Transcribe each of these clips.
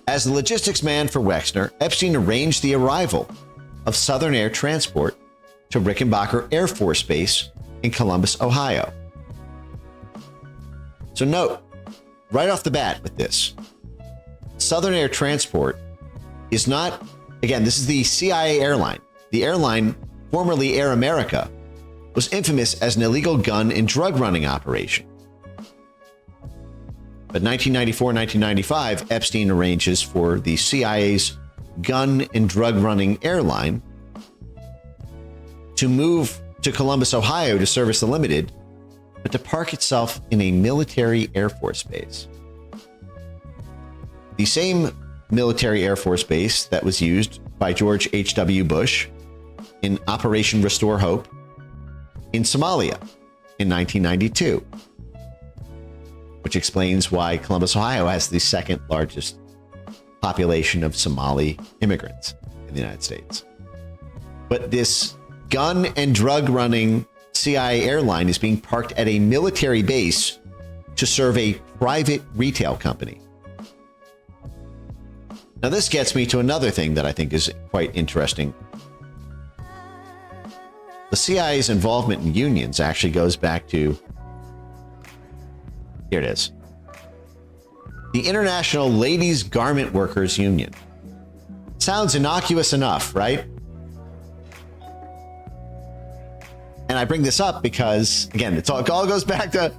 As the logistics man for Wexner, Epstein arranged the arrival of Southern Air Transport to Rickenbacker Air Force Base in Columbus, Ohio. So note, right off the bat with this, Southern Air Transport is not, again, this is the CIA airline. The airline, formerly Air America, was infamous as an illegal gun and drug running operation. But 1994-1995, Epstein arranges for the CIA's gun and drug running airline to move to Columbus, Ohio to service the limited, but to park itself in a military Air Force base. The same military Air Force base that was used by George H.W. Bush in Operation Restore Hope in Somalia in 1992, which explains why Columbus, Ohio has the second largest population of Somali immigrants in the United States. But this gun and drug running CIA airline is being parked at a military base to serve a private retail company. Now, this gets me to another thing that I think is quite interesting. The CIA's involvement in unions actually goes back to, here it is, the International Ladies Garment Workers Union. Sounds innocuous enough, right? And I bring this up because, again, it all goes back to,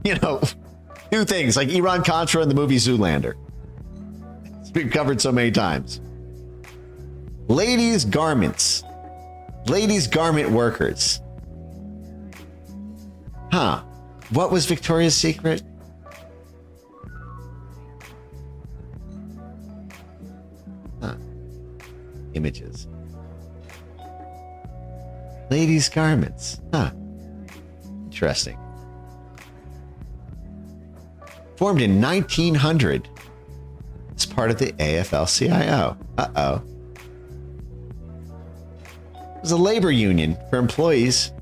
two things like Iran-Contra and the movie Zoolander. It's been covered so many times. Ladies' garments. Ladies' garment workers. Huh. What was Victoria's Secret? Huh. Images. Ladies' garments. Huh. Interesting. Formed in 1900 as part of the AFL-CIA. Uh-oh. It was a labor union for employees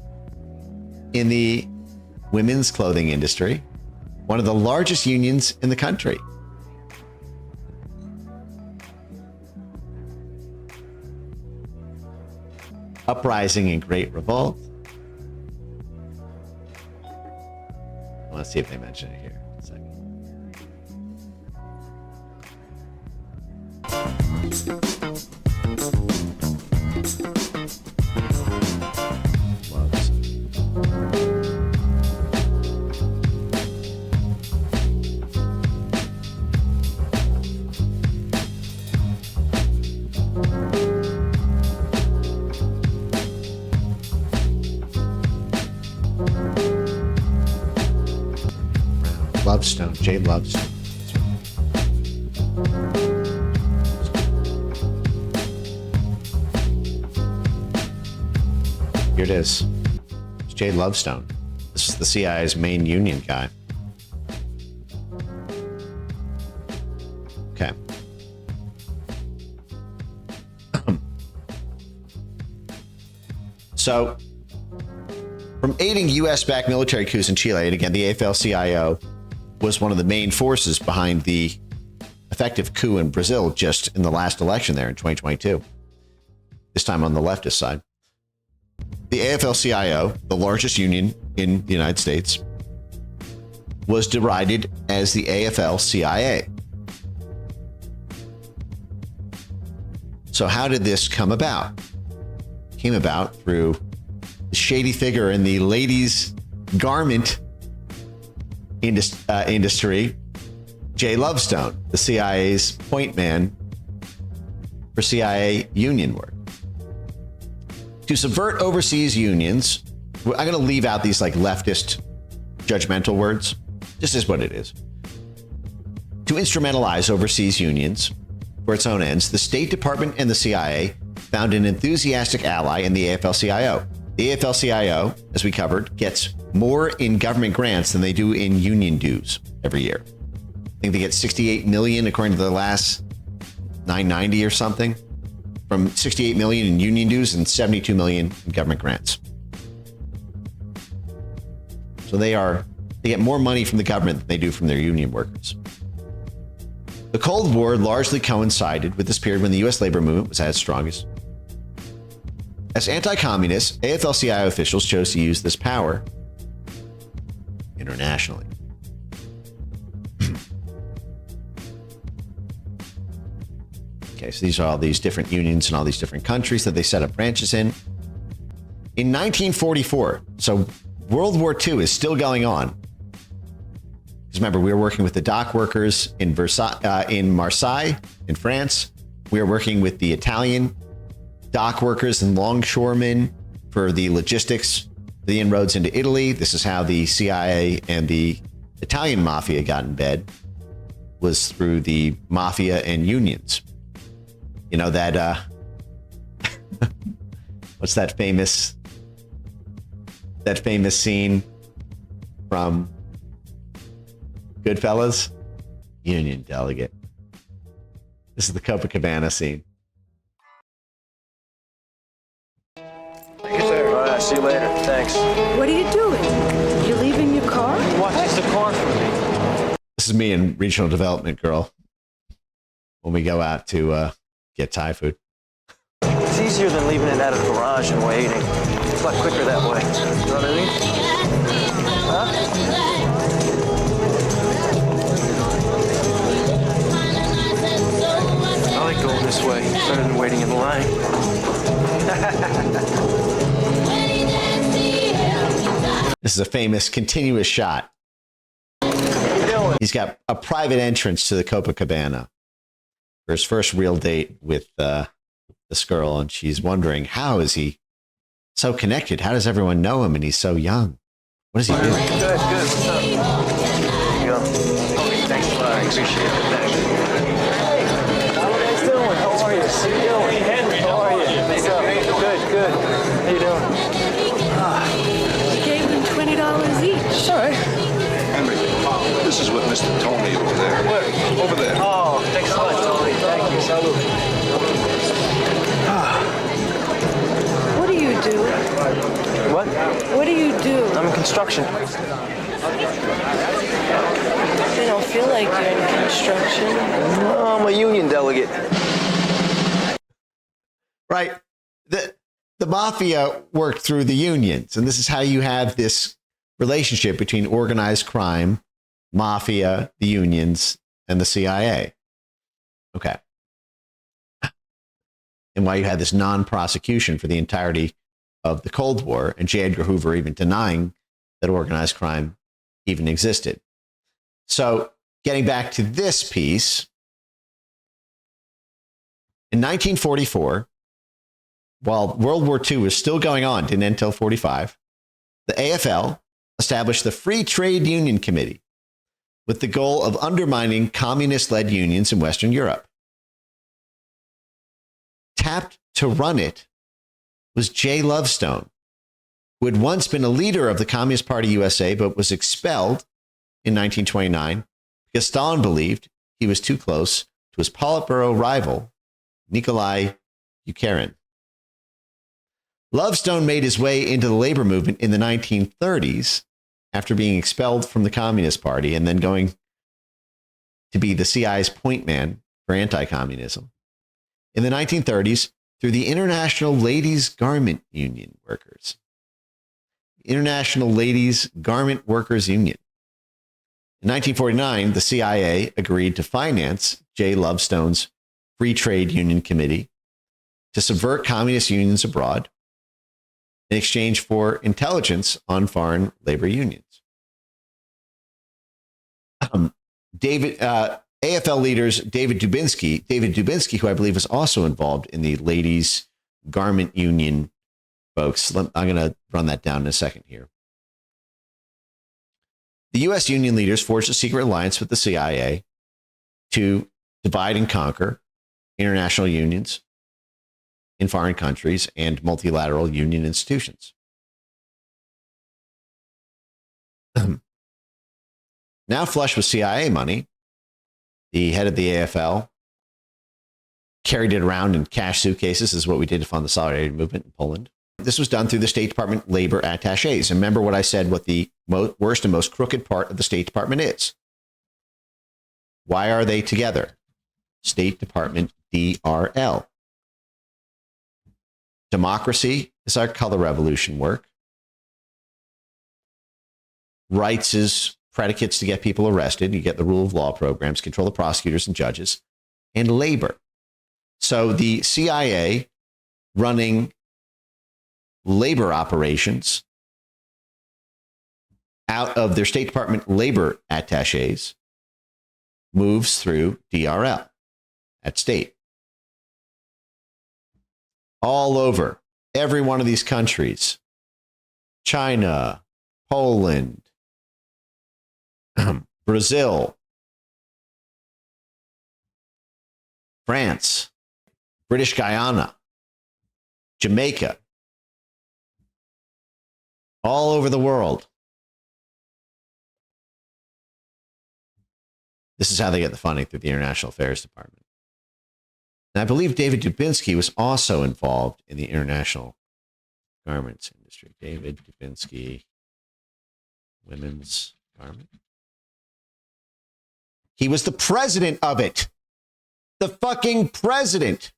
in the women's clothing industry, one of the largest unions in the country. Uprising and Great Revolt. Let's see if they mention it here. A second. Lovestone, Jay Lovestone. Here it is. It's Jay Lovestone. This is the CIA's main union guy. Okay. So, from aiding U.S.-backed military coups in Chile, and again, the AFL-CIA was one of the main forces behind the effective coup in Brazil just in the last election there in 2022, this time on the leftist side. The AFL-CIA, the largest union in the United States, was derided as the AFL-CIA. So how did this come about? It came about through the shady figure in the ladies' garment industry, Jay Lovestone, the CIA's point man for CIA union work. To subvert overseas unions, I'm going to leave out these like leftist judgmental words. This is what it is. To instrumentalize overseas unions for its own ends, the State Department and the CIA found an enthusiastic ally in the AFL-CIO. The AFL-CIO, as we covered, gets more in government grants than they do in union dues every year. I think they get 68 million according to the last 990 or something, from 68 million in union dues and 72 million in government grants. So they get more money from the government than they do from their union workers. The Cold War largely coincided with this period when the U.S. labor movement was at its strongest. As anti-communists, AFL-CIA officials chose to use this power internationally. Okay, so these are all these different unions in all these different countries that they set up branches in. In 1944, so World War II is still going on. Because remember, we were working with the dock workers in Marseille, in France. We were working with the Italian dock workers and longshoremen for the logistics, the inroads into Italy. This is how the CIA and the Italian Mafia got in bed, was through the Mafia and unions. You know that, what's that famous scene from Goodfellas? Union delegate. This is the Copacabana scene. Thank you, sir. All right, see you later. Thanks. What are you doing? You leaving your car? Watch the car for me. This is me and Regional Development Girl when we go out to get Thai food. It's easier than leaving it at a garage and waiting. It's a lot quicker that way. You know what I mean? Huh? I like going this way better than waiting in line. This is a famous continuous shot. He's got a private entrance to the Copacabana for his first real date with this girl, and she's wondering, how is he so connected? How does everyone know him and he's so young? What does he do? Good. What's up? There you go. Okay, thanks a lot. I appreciate it. Thanks. Hey, how are you doing? How are you? How you doing? Henry, how are you? What's up? Good. How you doing? You gave them $20 each. All right. Henry, this is what Mr. Tony over there. Where? Over there. Oh, thanks a lot, Tony. Thank you. Salute. What do you do? What? What do you do? I'm in construction. You don't feel like you're in construction. No, I'm a union delegate. Right. The Mafia worked through the unions, and this is how you have this relationship between organized crime, Mafia, the unions, and the CIA. Okay. And why you had this non-prosecution for the entirety of the Cold War, and J. Edgar Hoover even denying that organized crime even existed. So getting back to this piece, in 1944, while World War II was still going on, didn't end until 45, the AFL established the Free Trade Union Committee with the goal of undermining communist-led unions in Western Europe. Tapped to run it was J. Lovestone, who had once been a leader of the Communist Party USA, but was expelled in 1929 because Stalin believed he was too close to his Politburo rival, Nikolai Bukharin. Lovestone made his way into the labor movement in the 1930s after being expelled from the Communist Party and then going to be the CIA's point man for anti-communism. In the 1930s, through the International Ladies Garment Union Workers. International Ladies Garment Workers Union. In 1949, the CIA agreed to finance J. Lovestone's Free Trade Union Committee to subvert communist unions abroad in exchange for intelligence on foreign labor unions. AFL leaders David Dubinsky, who I believe was also involved in the ladies' garment union folks. I'm going to run that down in a second here. The U.S. union leaders forged a secret alliance with the CIA to divide and conquer international unions in foreign countries and multilateral union institutions. Now flush with CIA money, the head of the AFL carried it around in cash suitcases. This is what we did to fund the Solidarity Movement in Poland. This was done through the State Department labor attaches. And remember what I said, what the worst and most crooked part of the State Department is. Why are they together? State Department DRL. Democracy is our color revolution work. Rights is predicates to get people arrested. You get the rule of law programs, control the prosecutors and judges, and labor. So the CIA running labor operations out of their State Department labor attaches moves through DRL at state. All over every one of these countries, China, Poland, Brazil, France, British Guyana, Jamaica, all over the world. This is how they get the funding, through the International Affairs Department. And I believe David Dubinsky was also involved in the international garments industry. David Dubinsky, women's garment. He was the president of it. The fucking president.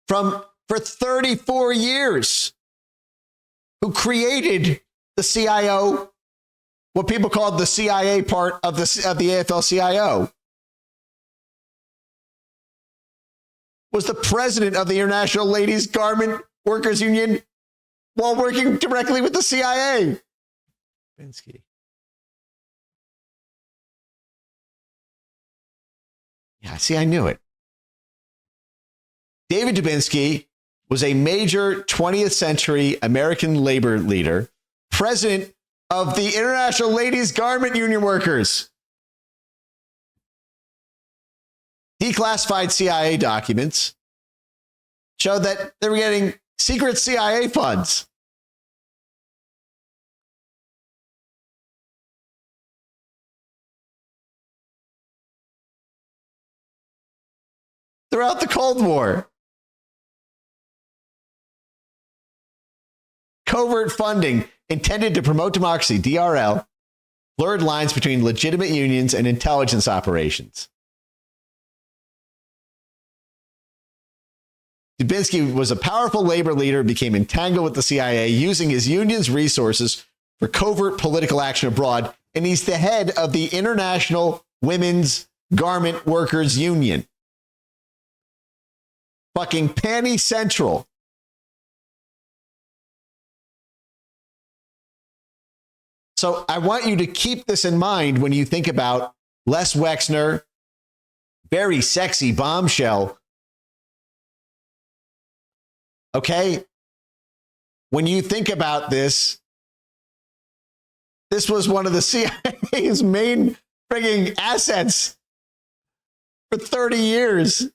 For 34 years, who created the CIO, what people called the CIA part of the AFL-CIA, was the president of the International Ladies Garment Workers Union while working directly with the CIA. Dubinsky. Yeah, see, I knew it. David Dubinsky was a major 20th century American labor leader, president of the International Ladies Garment Union Workers. Declassified CIA documents showed that they were getting secret CIA funds. Throughout the Cold War. Covert funding intended to promote democracy, DRL, blurred lines between legitimate unions and intelligence operations. Dubinsky was a powerful labor leader, became entangled with the CIA, using his union's resources for covert political action abroad, and he's the head of the International Women's Garment Workers Union. Fucking Panty Central. So I want you to keep this in mind when you think about Les Wexner, very sexy bombshell. Okay? When you think about this, this was one of the CIA's main frigging assets for 30 years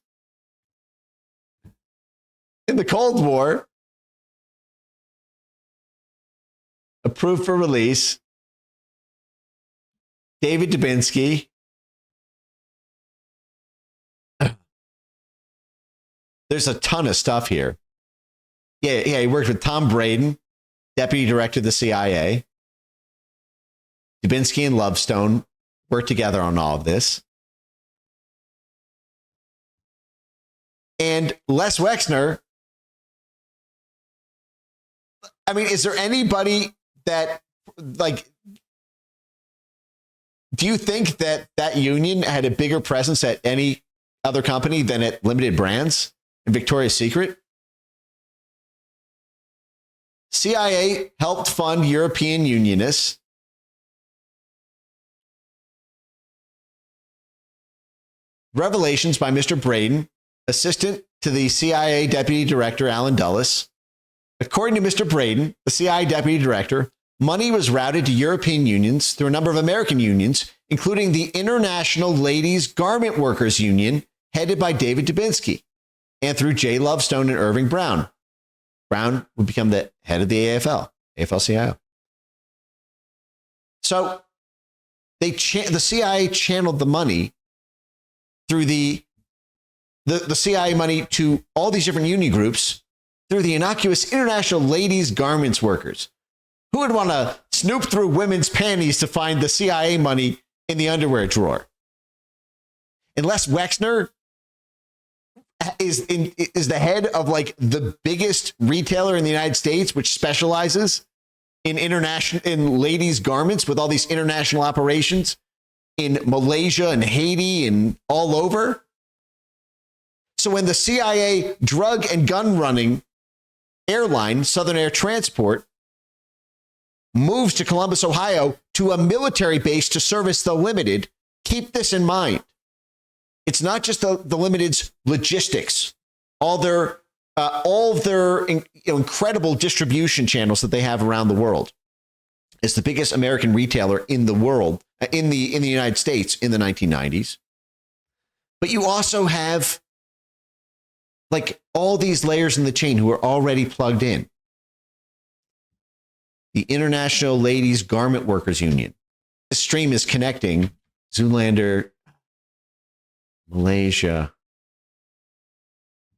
in the Cold War. Approved for release. David Dubinsky. There's a ton of stuff here. Yeah, he worked with Tom Braden, deputy director of the CIA. Dubinsky and Lovestone worked together on all of this. And Les Wexner, I mean, is there anybody that, like, do you think that that union had a bigger presence at any other company than at Limited Brands and Victoria's Secret? CIA helped fund European unionists. Revelations by Mr. Braden, assistant to the CIA Deputy Director Alan Dulles. According to Mr. Braden, the CIA Deputy Director, money was routed to European unions through a number of American unions, including the International Ladies Garment Workers Union, headed by David Dubinsky, and through J. Lovestone and Irving Brown. Brown would become the head of the AFL-CIA. So the CIA channeled the money through the CIA money to all these different union groups through the innocuous International Ladies Garments Workers. Who would want to snoop through women's panties to find the CIA money in the underwear drawer. Unless Wexner is the head of like the biggest retailer in the United States, which specializes in ladies' garments with all these international operations in Malaysia and Haiti and all over. So when the CIA drug and gun running airline, Southern Air Transport, moves to Columbus, Ohio, to a military base to service the limited, keep this in mind. It's not just the limited's logistics, all their incredible distribution channels that they have around the world. It's the biggest American retailer in the world, in the United States in the 1990s. But you also have like all these layers in the chain who are already plugged in. The International Ladies Garment Workers Union. This stream is connecting Zoolander, Malaysia.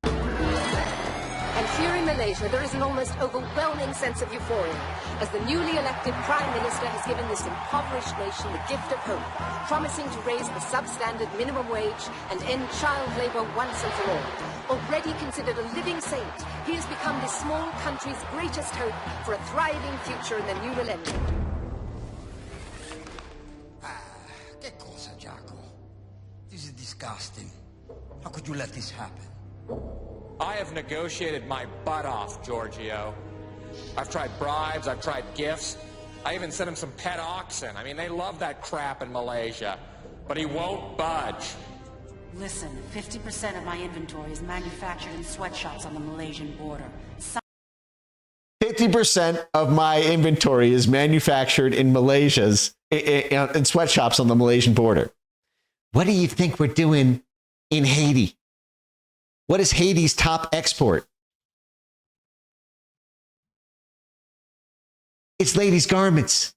And here in Malaysia, there is an almost overwhelming sense of euphoria as the newly elected Prime Minister has given this impoverished nation the gift of hope, promising to raise the substandard minimum wage and end child labor once and for all. Already considered a living saint, he has become this small country's greatest hope for a thriving future in the new millennium. Che cosa, Giacomo? This is disgusting. How could you let this happen? I have negotiated my butt off, Giorgio. I've tried bribes, I've tried gifts. I even sent him some pet oxen. I mean, they love that crap in Malaysia. But he won't budge. Listen, 50% of my inventory is manufactured in sweatshops on the Malaysian border. 50% of my inventory is manufactured in Malaysia's in sweatshops on the Malaysian border. What do you think we're doing in Haiti? What is Haiti's top export? It's ladies' garments.